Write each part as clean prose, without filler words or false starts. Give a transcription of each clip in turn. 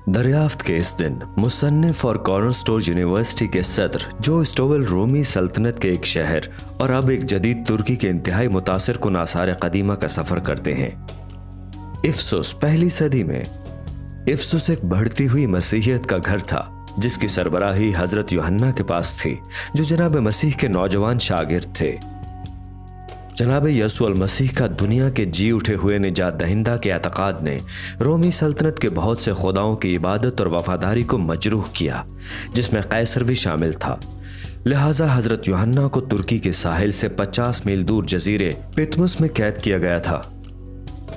दरियाफ्त के इस दिन मुसन्निफ और कॉर्नरस्टोन यूनिवर्सिटी के सदर जो स्टोवेल रोमी सल्तनत के एक शहर और अब एक जदीद तुर्की के इंतहाई मुतासिर कुन आसार कदीमा का सफर करते हैं। इफ्सुस पहली सदी में इफ्सुस एक बढ़ती हुई मसीहियत का घर था जिसकी सरबराही हजरत यूहन्ना के पास थी, जो जनाब मसीह के नौजवान शागिर्द थे। जनाब यसू अल मसीह का दुनिया के जी उठे हुए निजात दहिंदा के एतकाद ने रोमी सल्तनत के बहुत से खुदाओं की इबादत और वफादारी को मजरूह किया, जिसमें कैसर भी शामिल था। लिहाजा हजरत यूहन्ना को तुर्की के साहिल से 50 मील दूर जजीरे पितमुस में कैद किया गया था।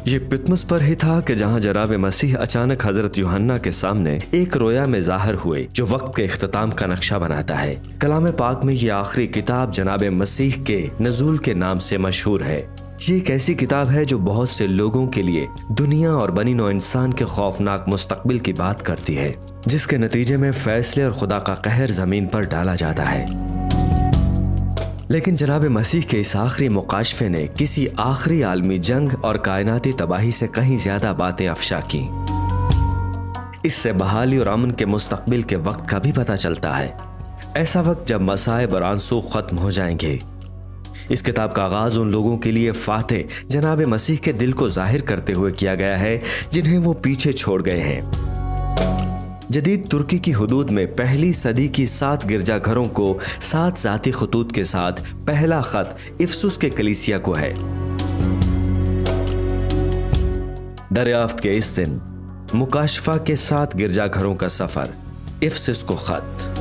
ये पितमुस पर ही था कि जहां जनाब मसीह अचानक हजरत यूहन्ना के सामने एक रोया में जाहिर हुए, जो वक्त के इख्तिताम का नक्शा बनाता है। कलाम पाक में ये आखिरी किताब जनाब मसीह के नजूल के नाम से मशहूर है। ये एक ऐसी किताब है जो बहुत से लोगों के लिए दुनिया और बनी नौ इंसान के खौफनाक मुस्तकबिल की बात करती है, जिसके नतीजे में फैसले और खुदा का कहर जमीन पर डाला जाता है। लेकिन जनाब मसीह के इस आखिरी मुकाशफे ने किसी आखिरी आलमी जंग और कायनाती तबाही से कहीं ज्यादा बातें अफशा की। इससे बहाली और अमन के मुस्तकबिल के वक्त का भी पता चलता है, ऐसा वक्त जब मसाइब और आंसू खत्म हो जाएंगे। इस किताब का आगाज उन लोगों के लिए फाते जनाब मसीह के दिल को जाहिर करते हुए किया गया है जिन्हें वो पीछे छोड़ गए हैं। जदीद तुर्की की हुदूद में पहली सदी की 7 गिरजाघरों को 7 जाती खतूत के साथ पहला खत इफ्सुस के कलीसिया को है। दरियाफ्त के इस दिन मुकाशफा के 7 गिरजाघरों का सफर, इफ्सुस को खत।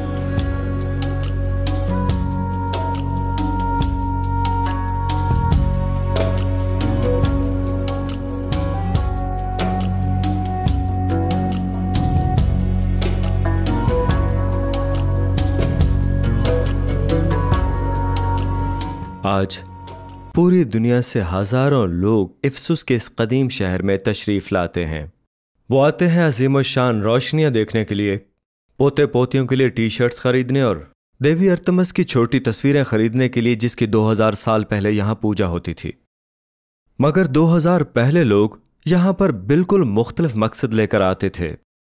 आज पूरी दुनिया से हजारों लोग इफ्सुस के इस कदीम शहर में तशरीफ लाते हैं। वो आते हैं अजीम शान रोशनियां देखने के लिए, पोते पोतियों के लिए टी शर्ट्स खरीदने और देवी अर्तमस की छोटी तस्वीरें खरीदने के लिए, जिसकी 2000 साल पहले यहां पूजा होती थी। मगर 2000 पहले लोग यहां पर बिल्कुल मुख्तलिफ मकसद लेकर आते थे।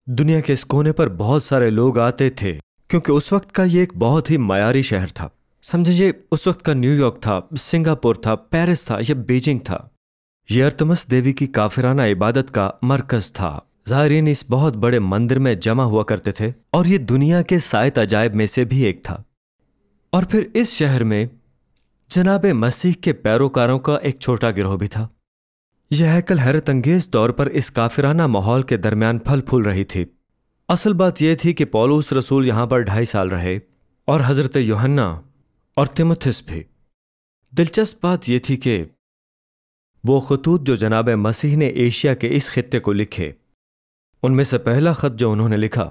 दुनिया के इस कोने पर बहुत सारे लोग आते थे क्योंकि उस वक्त का ये एक बहुत ही मयारी शहर था। समझिए उस वक्त का न्यूयॉर्क था, सिंगापुर था, पेरिस था या बीजिंग था। यह अर्तमस देवी की काफिराना इबादत का मरकज था। ज़ायरीन इस बहुत बड़े मंदिर में जमा हुआ करते थे और ये दुनिया के 7 अजायब में से भी एक था। और फिर इस शहर में जनाब मसीह के पैरोकारों का एक छोटा गिरोह भी था। यह हैकल हैरत अंगेज तौर पर इस काफिराना माहौल के दरमियान फल फूल रही थी। असल बात यह थी कि पौलुस रसूल यहां पर 2.5 साल रहे और हजरत यूहन्ना और तिमुथियुस भी। दिलचस्प बात यह थी कि वो खतूत जो जनाब मसीह ने एशिया के इस खित्ते को लिखे, उनमें से पहला खत जो उन्होंने लिखा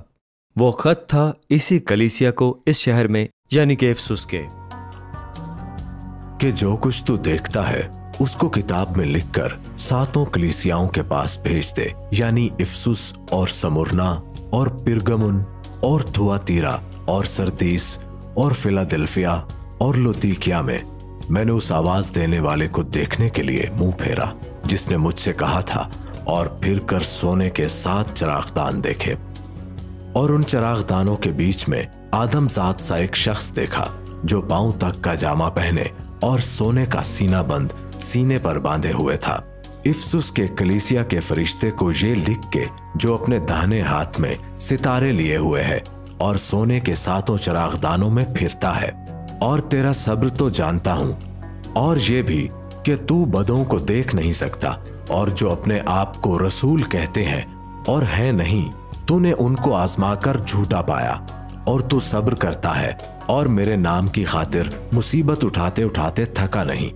वो खत था इसी कलीसिया को इस शहर में, यानी कि इफ्सुस के। कि जो कुछ तू देखता है उसको किताब में लिखकर 7 कलीसियाओं के पास भेज दे, यानी इफ्सुस और समुरना और पिरगमुन और थुआतीरा और सरदीस और फिलाडेल्फिया और लुदीकिया में। मैंने उस आवाज देने वाले को देखने के लिए मुंह फेरा जिसने मुझसे कहा था, और फिर कर सोने के 7 चिरागदान देखे, और उन चिरागदानों के बीच में आदमजात सा एक शख्स देखा जो पांव तक का जामा पहने और सोने का सीना बंद सीने पर बांधे हुए था। इफ्सुस के कलीसिया के फरिश्ते को ये लिख के, जो अपने दाहिने हाथ में सितारे लिए हुए है और सोने के 7 चिरागदानों में फिरता है, और तेरा सब्र तो जानता हूं, और ये भी कि तू बदों को देख नहीं सकता, और जो अपने आप को रसूल कहते हैं और है नहीं, तूने उनको आजमाकर झूठा पाया, और तू सब्र करता है और मेरे नाम की खातिर मुसीबत उठाते उठाते थका नहीं।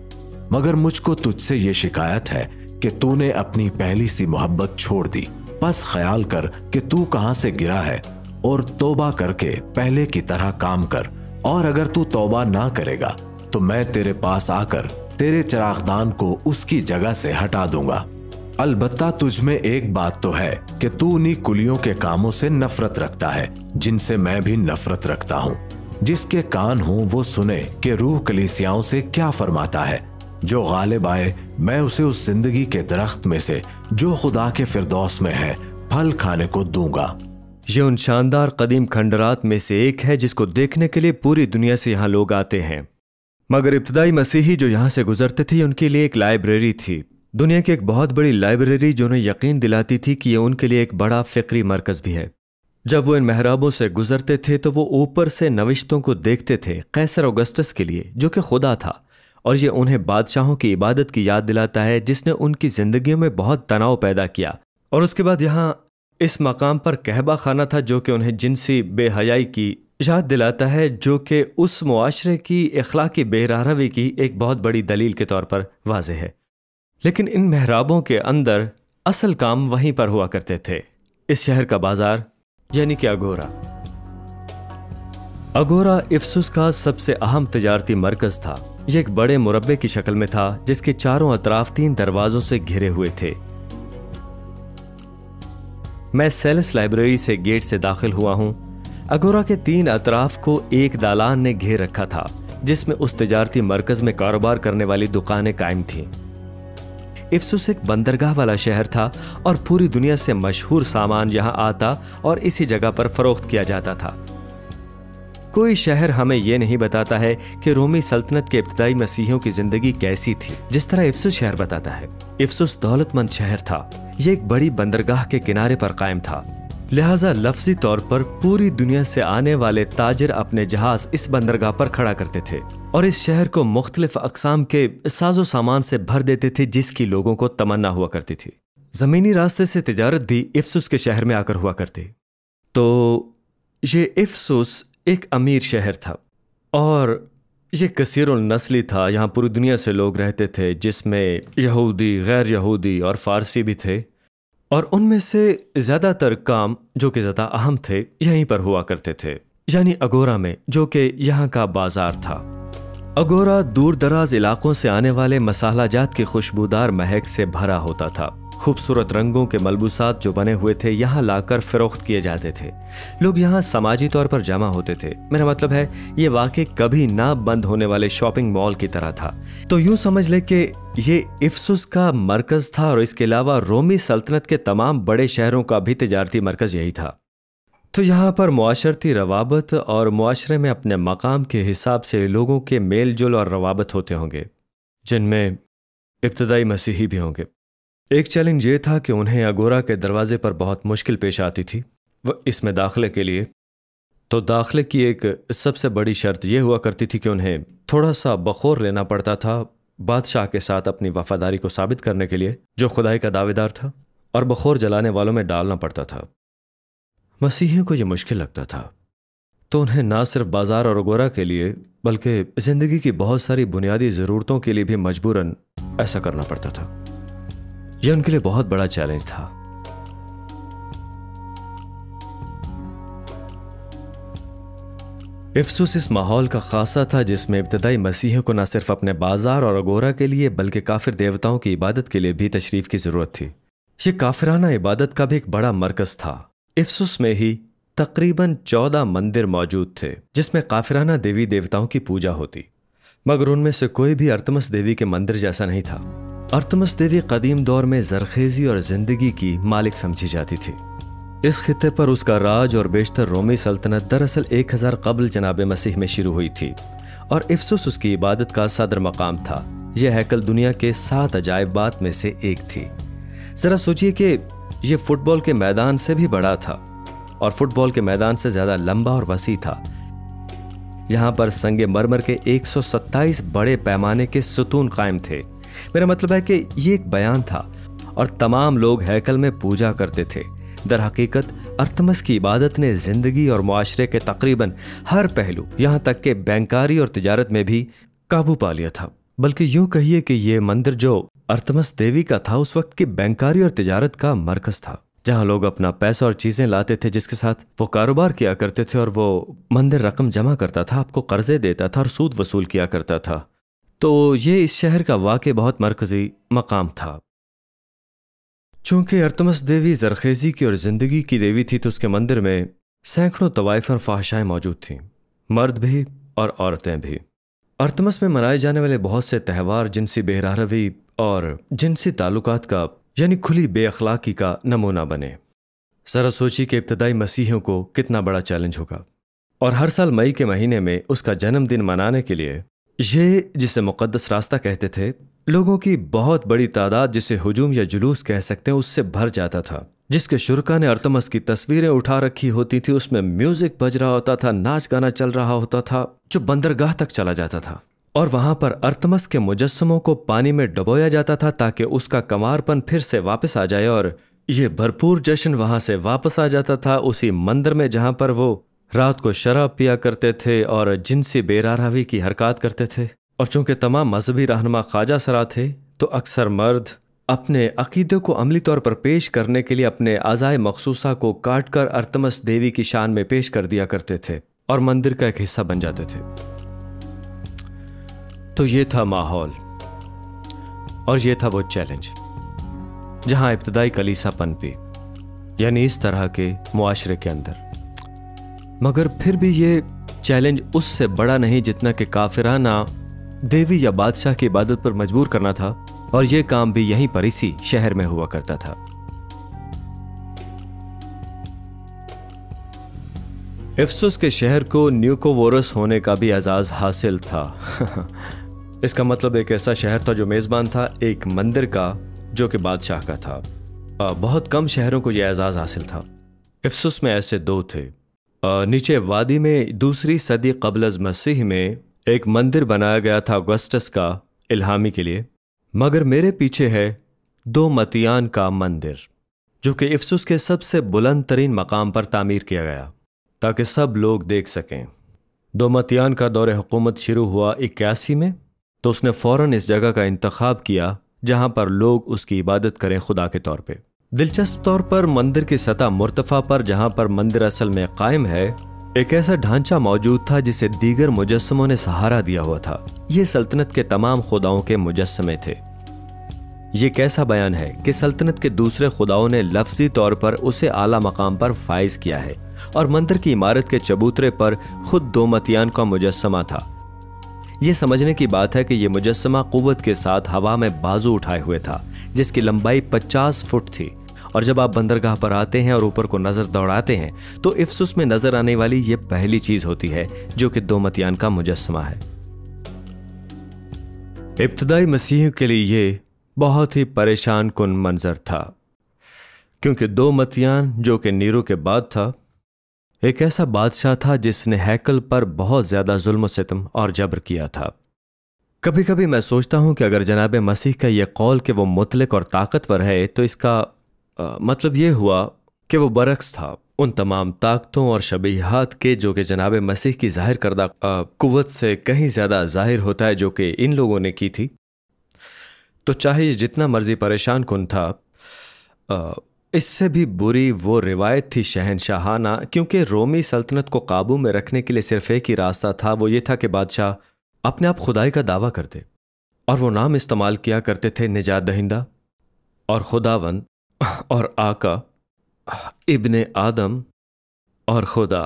मगर मुझको तुझसे ये शिकायत है कि तूने अपनी पहली सी मोहब्बत छोड़ दी। बस ख्याल कर कि तू कहां से गिरा है और तौबा करके पहले की तरह काम कर, और अगर तू तौबा ना करेगा तो मैं तेरे पास आकर तेरे चिरागदान को उसकी जगह से हटा दूंगा। अलबत्ता तुझ में एक बात तो है कि तू उन्हीं कुलियों के कामों से नफरत रखता है जिनसे मैं भी नफरत रखता हूँ। जिसके कान हो वो सुने कि रूह कलीसियाओं से क्या फरमाता है। जो गालिब आए मैं उसे उस जिंदगी के दरख्त में से जो खुदा के फिरदौस में है फल खाने को दूंगा। ये उन शानदार कदीम खंडरात में से एक है जिसको देखने के लिए पूरी दुनिया से यहाँ लोग आते हैं। मगर इब्तदाई मसीही जो यहाँ से गुजरते थे उनके लिए एक लाइब्रेरी थी, दुनिया की एक बहुत बड़ी लाइब्रेरी जो उन्हें यकीन दिलाती थी कि यह उनके लिए एक बड़ा फिक्री मरकज भी है। जब वो इन महराबों से गुजरते थे तो वो ऊपर से नविश्तों को देखते थे कैसर ऑगस्टस के लिए जो कि खुदा था, और ये उन्हें बादशाहों की इबादत की याद दिलाता है जिसने उनकी जिंदगियों में बहुत तनाव पैदा किया। और उसके बाद यहाँ इस मकाम पर कहबा खाना था जो कि उन्हें जिनसी बेहयाई की याद दिलाता है, जो कि उस मुआशरे की इखलाकी बेरहरवी की एक बहुत बड़ी दलील के तौर पर वाज़ेह है। लेकिन इन महराबों के अंदर असल काम वहीं पर हुआ करते थे, इस शहर का बाजार यानी कि अगोरा। अगोरा इफ्सुस का सबसे अहम तजारती मरकज था। यह एक बड़े मुरब्बे की शक्ल में था जिसके चारों अतराफ 3 दरवाजों से घिरे हुए थे। मैं सेल्स लाइब्रेरी से गेट से दाखिल हुआ हूं। अगोरा के 3 अतराफ को एक दालान ने घेर रखा था जिसमें उस तजारती मरकज में कारोबार करने वाली दुकानें कायम थीं। इफ्सुस एक बंदरगाह वाला शहर था और पूरी दुनिया से मशहूर सामान यहां आता और इसी जगह पर फरोख्त किया जाता था। कोई शहर हमें यह नहीं बताता है कि रोमी सल्तनत के इब्तदाई मसीहियों की जिंदगी कैसी थी जिस तरह इफ्सुस शहर बताता है। इफ्सुस दौलतमंद शहर था, यह एक बड़ी बंदरगाह के किनारे पर कायम था, लिहाजा लफ्जी तौर पर पूरी दुनिया से आने वाले ताजिर अपने जहाज इस बंदरगाह पर खड़ा करते थे और इस शहर को मुख्तलिफ अकसाम के साजो सामान से भर देते थे जिसकी लोगों को तमन्ना हुआ करती थी। जमीनी रास्ते से तिजारत भी इफ्सुस के शहर में आकर हुआ करती। तो ये इफ्सुस एक अमीर शहर था और ये कसीरुल नस्ली था। यहाँ पूरी दुनिया से लोग रहते थे जिसमें यहूदी, गैर यहूदी और फारसी भी थे, और उनमें से ज़्यादातर काम जो कि ज़्यादा अहम थे यहीं पर हुआ करते थे, यानी अगोरा में, जो कि यहाँ का बाजार था। अगोरा दूर दराज इलाकों से आने वाले मसालाजात की खुशबूदार महक से भरा होता था। खूबसूरत रंगों के मलबूसात जो बने हुए थे यहाँ लाकर फरोख्त किए जाते थे। लोग यहाँ समाजी तौर पर जमा होते थे। मेरा मतलब है ये वाकई कभी ना बंद होने वाले शॉपिंग मॉल की तरह था। तो यूं समझ ले कि ये इफ्सुस का मरकज था और इसके अलावा रोमी सल्तनत के तमाम बड़े शहरों का भी तिजारती मरकज यही था। तो यहाँ पर मुआशरती रवाबत और मुआशरे में अपने मकाम के हिसाब से लोगों के मेल जोल और रवाबत होते होंगे, जिनमें इब्तदाई मसीही भी होंगे। एक चैलेंज ये था कि उन्हें अगोरा के दरवाजे पर बहुत मुश्किल पेश आती थी वह इसमें दाखिले के लिए। तो दाखिले की एक सबसे बड़ी शर्त यह हुआ करती थी कि उन्हें थोड़ा सा बखौर लेना पड़ता था बादशाह के साथ अपनी वफादारी को साबित करने के लिए, जो खुदाई का दावेदार था, और बखौर जलाने वालों में डालना पड़ता था। मसीहियों को यह मुश्किल लगता था, तो उन्हें ना सिर्फ बाजार और अगोरा के लिए बल्कि जिंदगी की बहुत सारी बुनियादी ज़रूरतों के लिए भी मजबूरन ऐसा करना पड़ता था। यह उनके लिए बहुत बड़ा चैलेंज था। इफ्सुस इस माहौल का खासा था जिसमें इब्तदाई मसीहियों को न सिर्फ अपने बाजार और अगोरा के लिए बल्कि काफिर देवताओं की इबादत के लिए भी तशरीफ की जरूरत थी। यह काफिराना इबादत का भी एक बड़ा मरकज था। इफ्सुस में ही तकरीबन 14 मंदिर मौजूद थे जिसमें काफिराना देवी देवताओं की पूजा होती, मगर उनमें से कोई भी अर्तमस देवी के मंदिर जैसा नहीं था। अर्तमस देवी कदीम दौर में जरखेजी और जिंदगी की मालिक समझी जाती थी। इस खित्ते पर उसका राज और बेशतर रोमी सल्तनत दरअसल 1000 कबल जनाब मसीह में शुरू हुई थी और इफ्सुस उसकी इबादत का सदर मकाम था। यह हैकल दुनिया के 7 अजायबात में से एक थी। जरा सोचिए कि यह फुटबॉल के मैदान से भी बड़ा था और फुटबॉल के मैदान से ज्यादा लंबा और वसी था। यहां पर संगे मरमर के 127 बड़े पैमाने के सुतून कायम थे। मेरा मतलब है कि यह एक बयान था और तमाम लोग हैकल में पूजा करते थे। दर हकीकत अर्तमस की इबादत ने जिंदगी और मुआशरे के तकरीबन हर पहलू, यहां तक के बैंकारी और तिजारत में भी काबू पा लिया था। बल्कि यूं कहिए कि यह मंदिर जो अर्तमस देवी का था उस वक्त की बैंकारी और तिजारत का मरकज था, जहां लोग अपना पैसा और चीजें लाते थे जिसके साथ वो कारोबार किया करते थे, और वो मंदिर रकम जमा करता था, आपको कर्जे देता था और सूद वसूल किया करता था। तो ये इस शहर का वाकई बहुत मरकजी मकाम था। चूंकि अर्तमस देवी जरखेजी की और जिंदगी की देवी थी तो उसके मंदिर में सैकड़ों तवाइफ और फाहशाएं मौजूद थीं, मर्द भी और औरतें भी। अर्तमस में मनाए जाने वाले बहुत से त्यौहार जिनसी बेरहरवी और जिनसी ताल्लुकात का यानी खुली बेअखलाकी का नमूना बने। जरा सोचिए कि इब्तदाई मसीहियों को कितना बड़ा चैलेंज होगा। और हर साल मई के महीने में उसका जन्मदिन मनाने के लिए ये, जिसे मुक़द्दस रास्ता कहते थे, लोगों की बहुत बड़ी तादाद, जिसे हुजूम या जुलूस कह सकते हैं, उससे भर जाता था। जिसके शुरका ने अर्तमस की तस्वीरें उठा रखी होती थी, उसमें म्यूजिक बज रहा होता था, नाच गाना चल रहा होता था, जो बंदरगाह तक चला जाता था। और वहां पर अर्तमस के मुजस्समों को पानी में डुबोया जाता था ताकि उसका कंवारपन फिर से वापस आ जाए। और ये भरपूर जश्न वहां से वापस आ जाता था उसी मंदिर में जहां पर वो रात को शराब पिया करते थे और जिनसी बेरारवी की हरकत करते थे। और चूंकि तमाम मजहबी रहनुमा ख्वाजा सरा थे, तो अक्सर मर्द अपने अकीदे को अमली तौर पर पेश करने के लिए अपने आज़ाए मखसूसा को काट कर अर्तमस देवी की शान में पेश कर दिया करते थे और मंदिर का एक हिस्सा बन जाते थे। तो ये था माहौल और ये था वो चैलेंज जहां इब्तदाई कलीसा पनपी, यानी इस तरह के मुआशरे के अंदर। मगर फिर भी ये चैलेंज उससे बड़ा नहीं जितना कि काफिराना देवी या बादशाह की इबादत पर मजबूर करना था, और यह काम भी यहीं पर इसी शहर में हुआ करता था। इफ्सुस के शहर को न्यूकोवोरस होने का भी एजाज हासिल था। इसका मतलब एक ऐसा शहर था जो मेजबान था एक मंदिर का जो कि बादशाह का था। बहुत कम शहरों को यह एजाज हासिल था। इफ्सुस में ऐसे दो थे। नीचे वादी में दूसरी सदी क़ब्ल मसीह में एक मंदिर बनाया गया था ऑगस्टस का इल्हामी के लिए। मगर मेरे पीछे है दोमतियान का मंदिर, जो कि इफ्सुस के सबसे बुलंद तरीन मकाम पर तामीर किया गया ताकि सब लोग देख सकें। दोमतियान का दौरे हुकूमत शुरू हुआ 81 में, तो उसने फ़ौरन इस जगह का इंतखाब किया जहां पर लोग उसकी इबादत करें खुदा के तौर पे। दिलचस्प तौर पर मंदिर की सतह मुर्तफा पर, जहां पर मंदिर असल में कायम है, एक ऐसा ढांचा मौजूद था जिसे दीगर मुजस्समों ने सहारा दिया हुआ था। ये सल्तनत के तमाम खुदाओं के मुजस्समे थे। ये कैसा बयान है कि सल्तनत के दूसरे खुदाओं ने लफ्जी तौर पर उसे आला मकाम पर फाइज किया है, और मंदिर की इमारत के चबूतरे पर खुद दोमतियान का मुजस्समा था। यह समझने की बात है कि यह मुजस्समा कुव्वत के साथ हवा में बाजू उठाए हुए था, जिसकी लंबाई 50 फुट थी। और जब आप बंदरगाह पर आते हैं और ऊपर को नजर दौड़ाते हैं, तो इफ्सुस में नजर आने वाली यह पहली चीज होती है जो कि दोमतियान का मुजस्समा है। इब्तदाई मसीह के लिए यह बहुत ही परेशान कुन मंजर था, क्योंकि दोमतियान, जो कि नीरो के बाद था, एक ऐसा बादशाह था जिसने हैकल पर बहुत ज्यादा जुल्म सितम और जबर किया था। कभी कभी मैं सोचता हूं कि अगर जनाब मसीह का यह कौल कि वो मुतलक और ताकतवर है, तो इसका मतलब यह हुआ कि वो बरक्स था उन तमाम ताकतों और शबीहात के जो कि जनाब मसीह की जाहिर करदा कुव्वत से कहीं ज्यादा जाहिर होता है, जो कि इन लोगों ने की थी। तो चाहे ये जितना मर्जी परेशान कुन था, इससे भी बुरी वो रिवायत थी शहनशाहाना, क्योंकि रोमी सल्तनत को काबू में रखने के लिए सिर्फ एक ही रास्ता था। वो ये था कि बादशाह अपने आप खुदाई का दावा करते, और वो नाम इस्तेमाल किया करते थे निजात दहिंदा और खुदावंद और आका, इब्ने आदम और खुदा।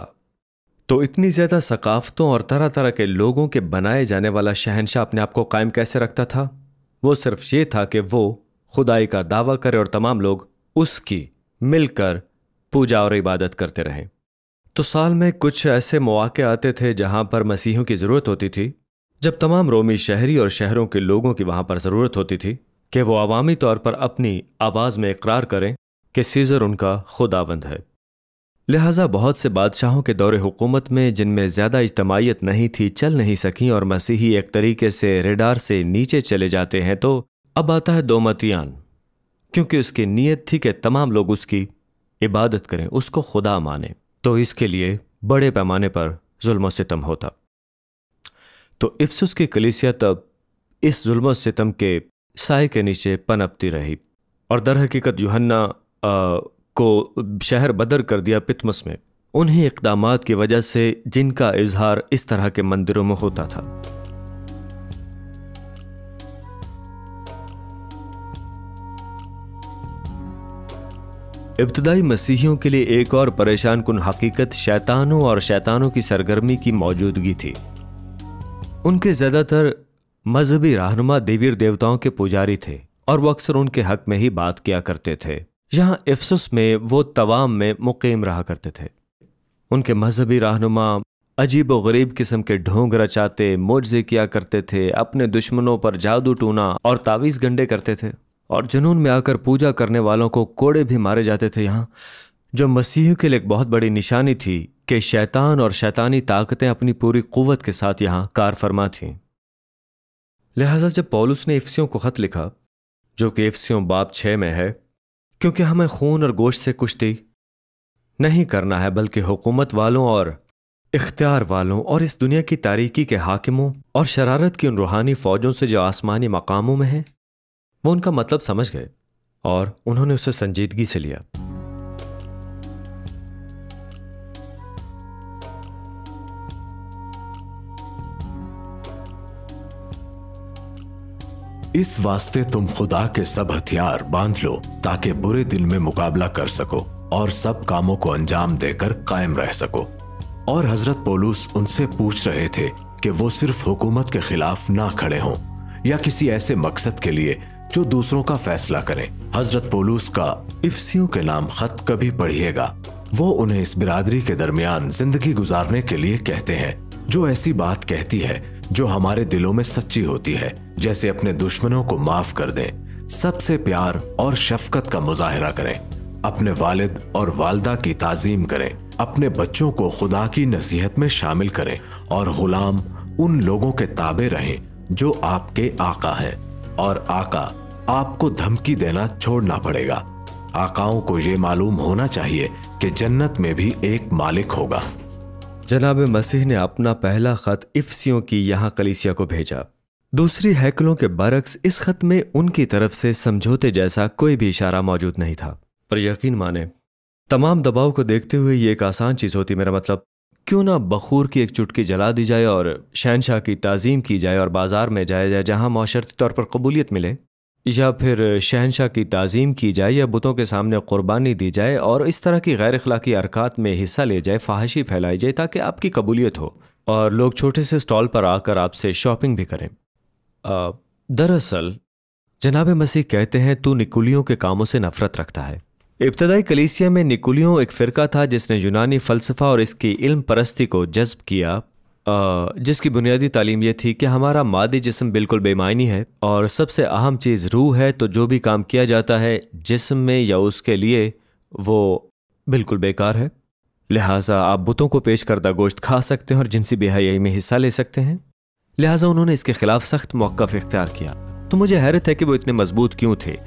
तो इतनी ज्यादा सकाफतों और तरह तरह के लोगों के बनाए जाने वाला शहनशाह अपने आप को कायम कैसे रखता था? वो सिर्फ ये था कि वो खुदाई का दावा करे और तमाम लोग उसकी मिलकर पूजा और इबादत करते रहें। तो साल में कुछ ऐसे मौके आते थे जहां पर मसीहों की जरूरत होती थी, जब तमाम रोमी शहरी और शहरों के लोगों की वहां पर जरूरत होती थी कि वो अवामी तौर पर अपनी आवाज में इकरार करें कि सीजर उनका खुदावंद है। लिहाजा बहुत से बादशाहों के दौरे हुकूमत में, जिनमें ज्यादा इज्तमायत नहीं थी, चल नहीं सकी और मसीही एक तरीके से रेडार से नीचे चले जाते हैं। तो अब आता है दोमतियान, क्योंकि उसकी नीयत थी कि तमाम लोग उसकी इबादत करें, उसको खुदा माने, तो इसके लिए बड़े पैमाने पर जुल्म सितम होता। तो इफ्सुस की कलीसिया तब इस जुल्म सितम के साए के नीचे पनपती रही, और दर हकीकत यूहन्ना को शहर बदर कर दिया पितमस में, उन्हीं इक़दामात की वजह से जिनका इजहार इस तरह के मंदिरों में होता था। इब्तदाई मसीहियों के लिए एक और परेशान कुन हकीकत शैतानों और शैतानों की सरगर्मी की मौजूदगी थी। उनके ज्यादातर मजहबी रहनुमा देवीर देवताओं के पुजारी थे, और वो अक्सर उनके हक में ही बात किया करते थे। यहाँ इफसुस में वो तवाम में मुकीम रहा करते थे। उनके मजहबी रहनुमा अजीब व गरीब किस्म के ढोंग रचाते, मोजज़े किया करते थे, अपने दुश्मनों पर जादू टूना और तावीज़ गंडे करते थे, और जुनून में आकर पूजा करने वालों को कोड़े भी मारे जाते थे यहाँ, जो मसीह के लिए एक बहुत बड़ी निशानी थी कि शैतान और शैतानी ताकतें अपनी पूरी कुव्वत के साथ यहाँ कार फरमा थीं। लिहाजा जब पौलुस ने इफिसियों को खत लिखा, जो कि इफिसियों बाब 6 में है, क्योंकि हमें खून और गोश्त से कुश्ती नहीं करना है, बल्कि हुकूमत वालों और इख्तियार वालों और इस दुनिया की तारीकी के हाकिमों और शरारत की उन रूहानी फौजों से जो आसमानी मकामों में हैं। वो उनका मतलब समझ गए और उन्होंने उसे संजीदगी से लिया। इस वास्ते तुम खुदा के सब हथियार बांध लो ताकि बुरे दिन में मुकाबला कर सको और सब कामों को अंजाम देकर कायम रह सको। और हजरत पौलुस उनसे पूछ रहे थे कि वो सिर्फ हुकूमत के खिलाफ ना खड़े हों या किसी ऐसे मकसद के लिए जो दूसरों का फैसला करें। हजरत पौलुस का इफिसियों के नाम खत कभी पढ़िएगा। वो उन्हें इस बिरादरी के दरमियान जिंदगी गुजारने के लिए कहते हैं, जो ऐसी बात कहती है जो हमारे दिलों में सच्ची होती है, जैसे अपने दुश्मनों को माफ कर दें, सबसे प्यार और शफकत का मुजाहिरा करें, अपने वालिद और वालदा की ताजीम करें, अपने बच्चों को खुदा की नसीहत में शामिल करें और गुलाम उन लोगों के ताबे रहें जो आपके आका हैं। और आका आपको धमकी देना छोड़ना पड़ेगा। आकाओं को ये मालूम होना चाहिए कि जन्नत में भी एक मालिक होगा। जनाब मसीह ने अपना पहला खत इफिसियों की यहाँ कलीसिया को भेजा। दूसरी हैकलों के बरक्स इस खत में उनकी तरफ से समझौते जैसा कोई भी इशारा मौजूद नहीं था। पर यकीन माने, तमाम दबाव को देखते हुए ये एक आसान चीज होती। मेरा मतलब, क्यों ना बखूर की एक चुटकी जला दी जाए और शहनशाह की ताजीम की जाए और बाजार में जाया जाए जहां मौशरती तौर पर कबूलियत मिले, या फिर शहनशाह की ताजीम की जाए या बुतों के सामने कुर्बानी दी जाए और इस तरह की गैर अखलाकी हरकत में हिस्सा ले जाए, फाहिशी फैलाई जाए ताकि आपकी कबूलियत हो और लोग छोटे से स्टॉल पर आकर आपसे शॉपिंग भी करें। दरअसल जनाब मसीह कहते हैं, तू निकुलियों के कामों से नफरत रखता है। इब्तदाई कलीसिया में निकुलियों एक फ़िरका था जिसने यूनानी फ़लसफ़ा और इसकी इल्म परस्ती को जज्ब किया, जिसकी बुनियादी तालीम यह थी कि हमारा मादी जिस्म बिल्कुल बेमायनी है और सबसे अहम चीज़ रूह है, तो जो भी काम किया जाता है जिस्म में या उसके लिए वो बिल्कुल बेकार है। लिहाजा आप बुतों को पेश करदा गोश्त खा सकते हैं और जिनसी बेहयाई में हिस्सा ले सकते हैं। लिहाजा उन्होंने इसके खिलाफ सख्त मौक़िफ़ इख्तियार किया। तो मुझे हैरत है कि वो इतने मजबूत क्यों थे।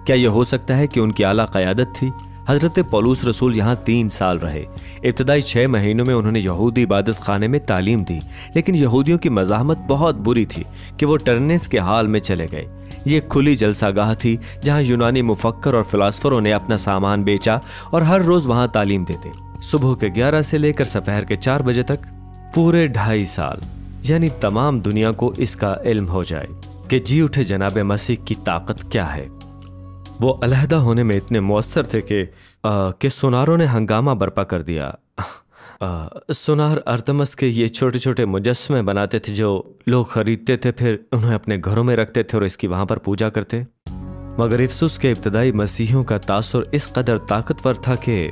क्या यह हो सकता है कि उनकी आला क़यादत थी? हज़रत पौलुस रसूल यहाँ 3 साल रहे। इब्तदाई 6 महीनों में उन्होंने यहूदी इबादत खाने में तालीम दी, लेकिन यहूदियों की मज़ाहमत बहुत बुरी थी कि वो टर्नेस के हाल में चले गए। ये खुली जलसागाह थी जहाँ यूनानी मुफक्कर और फिलासफरों ने अपना सामान बेचा और हर रोज़ वहाँ तालीम देते। सुबह के 11 से लेकर दोपहर के 4 बजे तक, पूरे 2.5 साल, यानी तमाम दुनिया को इसका इल्म हो जाए कि जी उठे जनाब मसीह की ताकत क्या है। वो अलहदा होने में इतने मुअस्सर थे कि सोनारों ने हंगामा बर्पा कर दिया। सोनार अर्तमस के ये छोटे छोटे मुजस्समे बनाते थे जो लोग खरीदते थे, फिर उन्हें अपने घरों में रखते थे और इसकी वहाँ पर पूजा करते। मगर इफिसुस के इब्तदाई मसीहियों का तासुर इस कदर ताकतवर था कि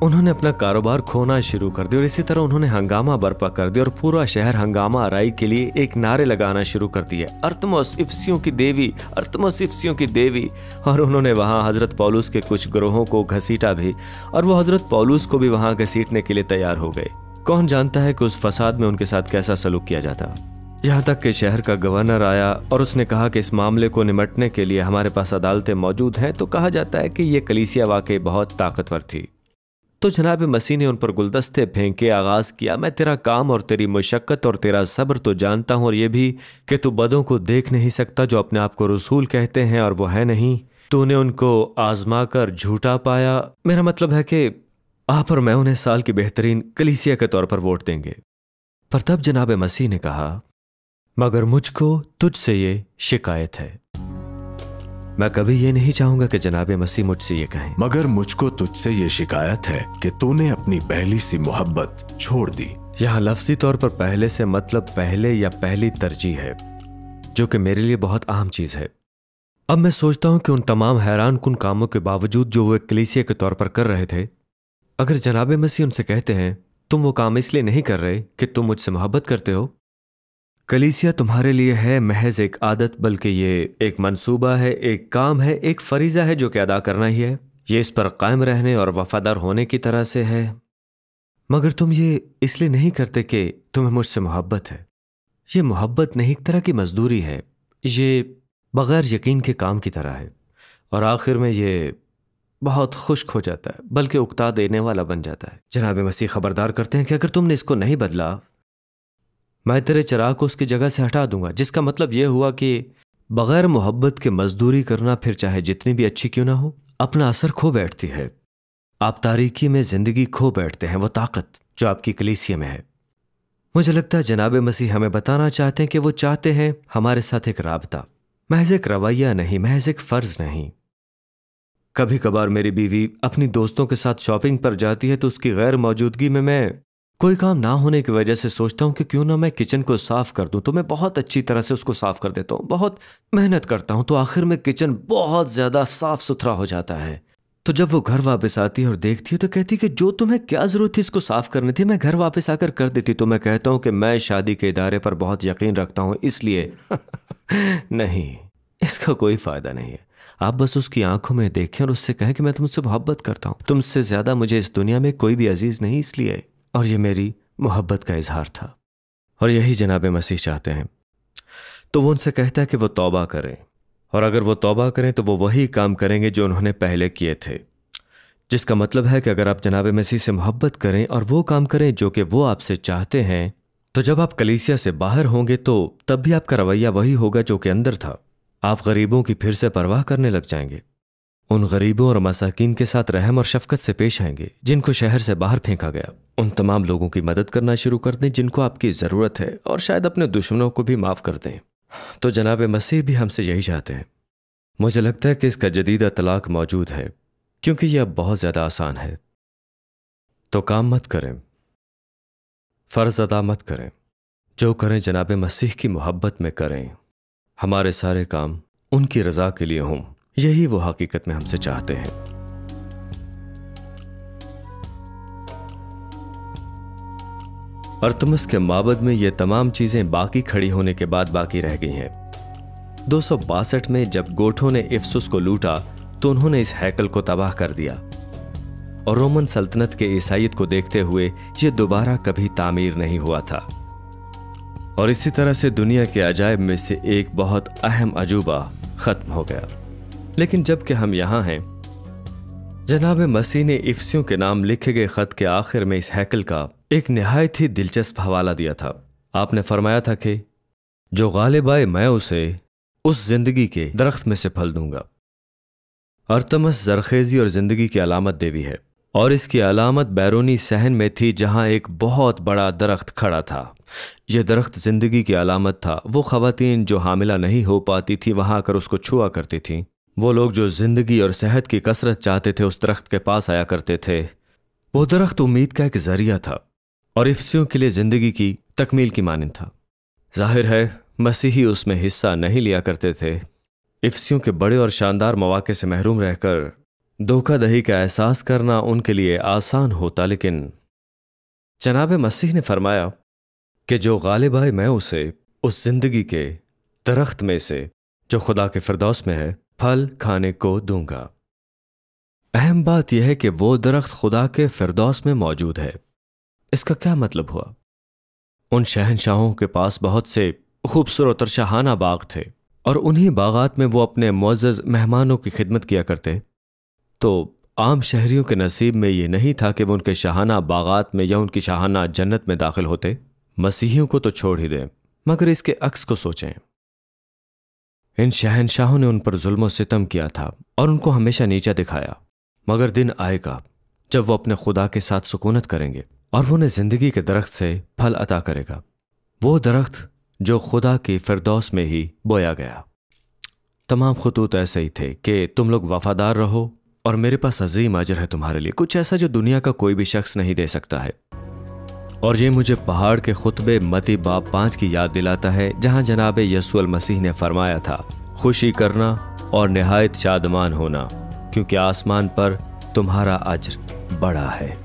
उन्होंने अपना कारोबार खोना शुरू कर दिया और इसी तरह उन्होंने हंगामा बर्पा कर दिया और पूरा शहर हंगामा आराई के लिए एक नारे लगाना शुरू कर दिए, अर्थमस इफिसियों की देवी, अर्थमस इफिसियों की देवी। और उन्होंने वहाँ हजरत पौलुस के कुछ ग्रोहों को घसीटा भी और वो हजरत पौलुस को भी वहाँ घसीटने के लिए तैयार हो गए। कौन जानता है कि उस फसाद में उनके साथ कैसा सलूक किया जाता। यहाँ तक कि शहर का गवर्नर आया और उसने कहा कि इस मामले को निमटने के लिए हमारे पास अदालतें मौजूद हैं। तो कहा जाता है कि ये कलीसिया वाकई बहुत ताकतवर थी। तो जनाब मसीह ने उन पर गुलदस्ते फेंके आगाज किया, मैं तेरा काम और तेरी मुशक्कत और तेरा सब्र तो जानता हूं, और ये भी कि तू बदों को देख नहीं सकता जो अपने आप को रसूल कहते हैं और वो है नहीं। तूने उनको आजमा कर झूठा पाया। मेरा मतलब है कि आप और मैं उन्हें साल की बेहतरीन कलीसिया के तौर पर वोट देंगे। पर तब जनाब मसीह ने कहा, मगर मुझको तुझसे ये शिकायत है। मैं कभी ये नहीं चाहूंगा कि जनाब मसीह मुझसे ये कहें, मगर मुझको तुझसे ये शिकायत है कि तूने अपनी पहली सी मोहब्बत छोड़ दी। यहाँ लफ्जी तौर पर पहले से मतलब पहले या पहली तरजीह है, जो कि मेरे लिए बहुत अहम चीज है। अब मैं सोचता हूं कि उन तमाम हैरान कुन कामों के बावजूद जो वो एक कलीसिया के तौर पर कर रहे थे, अगर जनाब मसीह उनसे कहते हैं तुम वो काम इसलिए नहीं कर रहे कि तुम मुझसे मोहब्बत करते हो, कलीसिया तुम्हारे लिए है महज एक आदत, बल्कि ये एक मंसूबा है, एक काम है, एक फरीजा है जो कि अदा करना ही है। ये इस पर कायम रहने और वफादार होने की तरह से है, मगर तुम ये इसलिए नहीं करते कि तुम्हें मुझसे मोहब्बत है। ये मोहब्बत नहीं, एक तरह की मजदूरी है। ये बगैर यकीन के काम की तरह है और आखिर में ये बहुत खुश्क हो जाता है, बल्कि उकता देने वाला बन जाता है। जनाब मसीह खबरदार करते हैं कि अगर तुमने इसको नहीं बदला, मैं तेरे चिराग को उसकी जगह से हटा दूंगा। जिसका मतलब यह हुआ कि बगैर मोहब्बत के मजदूरी करना, फिर चाहे जितनी भी अच्छी क्यों ना हो, अपना असर खो बैठती है। आप तारीकी में जिंदगी खो बैठते हैं, वो ताकत जो आपकी कलीसिया में है। मुझे लगता है जनाब मसीह हमें बताना चाहते हैं कि वो चाहते हैं हमारे साथ एक राबता, महज एक रवैया नहीं, महज एक फर्ज नहीं। कभी कभार मेरी बीवी अपनी दोस्तों के साथ शॉपिंग पर जाती है तो उसकी गैर मौजूदगी में मैं कोई काम ना होने की वजह से सोचता हूं कि क्यों ना मैं किचन को साफ कर दूं। तो मैं बहुत अच्छी तरह से उसको साफ कर देता हूं, बहुत मेहनत करता हूं, तो आखिर में किचन बहुत ज्यादा साफ सुथरा हो जाता है। तो जब वो घर वापस आती है और देखती है तो कहती है कि जो तुम्हें क्या जरूरत थी इसको साफ करने थी, मैं घर वापस आकर कर देती। तो मैं कहता हूं कि मैं शादी के इदारे पर बहुत यकीन रखता हूं, इसलिए नहीं, इसका कोई फायदा नहीं है। आप बस उसकी आंखों में देखें और उससे कहें कि मैं तुमसे मोहब्बत करता हूं, तुमसे ज्यादा मुझे इस दुनिया में कोई भी अजीज नहीं, इसलिए। और ये मेरी मोहब्बत का इजहार था और यही जनाब मसीह चाहते हैं। तो वो उनसे कहता है कि वो तौबा करें, और अगर वो तौबा करें तो वो वही काम करेंगे जो उन्होंने पहले किए थे। जिसका मतलब है कि अगर आप जनाब मसीह से मोहब्बत करें और वो काम करें जो कि वो आपसे चाहते हैं, तो जब आप कलीसिया से बाहर होंगे तो तब भी आपका रवैया वही होगा जो कि अंदर था। आप गरीबों की फिर से परवाह करने लग जाएंगे, उन गरीबों और मसाकीन के साथ रहम और शफकत से पेश आएंगे जिनको शहर से बाहर फेंका गया। उन तमाम लोगों की मदद करना शुरू कर दें जिनको आपकी ज़रूरत है, और शायद अपने दुश्मनों को भी माफ़ कर दें। तो जनाब मसीह भी हमसे यही चाहते हैं। मुझे लगता है कि इसका जदीदा तलाक मौजूद है क्योंकि यह अब बहुत ज़्यादा आसान है। तो काम मत करें, फ़र्ज अदा मत करें, जो करें जनाब मसीह की मोहब्बत में करें। हमारे सारे काम उनकी रज़ा के लिए हों, यही वो हकीकत में हमसे चाहते हैं। अरतमिस के माबद में ये तमाम चीजें बाकी खड़ी होने के बाद बाकी रह गई हैं। 262 में जब गोठों ने इफसुस को लूटा तो उन्होंने इस हैकल को तबाह कर दिया, और रोमन सल्तनत के ईसाईयत को देखते हुए यह दोबारा कभी तामीर नहीं हुआ था। और इसी तरह से दुनिया के अजायब में से एक बहुत अहम अजूबा खत्म हो गया। लेकिन जबकि हम यहां हैं, जनाब मसीह ने इफसियों के नाम लिखे गए खत के आखिर में इस हैकल का एक निहायत ही दिलचस्प हवाला दिया था। आपने फरमाया था कि जो गालिब आए मैं उसे उस जिंदगी के दरख्त में से फल दूंगा। अरतमस जरखेजी और जिंदगी की अलामत देवी है, और इसकी अलामत बैरूनी सहन में थी जहां एक बहुत बड़ा दरख्त खड़ा था। यह दरख्त जिंदगी की अलामत था। वो खवातीन जो हामिला नहीं हो पाती थी वहां आकर उसको छुआ करती थीं। वो लोग जो जिंदगी और सेहत की कसरत चाहते थे उस दरख्त के पास आया करते थे। वो दरख्त उम्मीद का एक जरिया था और इफ्सियों के लिए जिंदगी की तकमील की मानिंद था। जाहिर है मसीही उसमें हिस्सा नहीं लिया करते थे। इफ्सियों के बड़े और शानदार मौके से महरूम रहकर धोखाधड़ी का एहसास करना उनके लिए आसान होता, लेकिन जनाब मसीह ने फरमाया कि जो गालिब आए मैं उसे उस जिंदगी के दरख्त में से जो खुदा के फिरदौस में है फल खाने को दूंगा। अहम बात यह है कि वो दरख्त खुदा के फिरदौस में मौजूद है। इसका क्या मतलब हुआ? उन शहनशाहों के पास बहुत से खूबसूरत और शाहाना बाग थे, और उन्हीं बागात में वो अपने मुअज़्ज़ज़ मेहमानों की खिदमत किया करते। तो आम शहरियों के नसीब में ये नहीं था कि वो उनके शाहाना बागात में या उनकी शाहाना जन्नत में दाखिल होते। मसीहियों को तो छोड़ ही दें, मगर इसके अक्स को सोचें। इन शहनशाहों ने उन पर जुल्म सितम किया था और उनको हमेशा नीचा दिखाया, मगर दिन आएगा जब वो अपने खुदा के साथ सुकूनत करेंगे और वो उन्हें जिंदगी के दरख्त से फल अता करेगा, वो दरख्त जो खुदा की फिरदौस में ही बोया गया। तमाम खुतूत ऐसे ही थे कि तुम लोग वफादार रहो और मेरे पास अजीम अजर है तुम्हारे लिए, कुछ ऐसा जो दुनिया का कोई भी शख्स नहीं दे सकता है। और ये मुझे पहाड़ के खुतबे मती बाब 5 की याद दिलाता है, जहां जनाब यसुअल मसीह ने फरमाया था, खुशी करना और निहायत शादमान होना, क्योंकि आसमान पर तुम्हारा अज्र बड़ा है।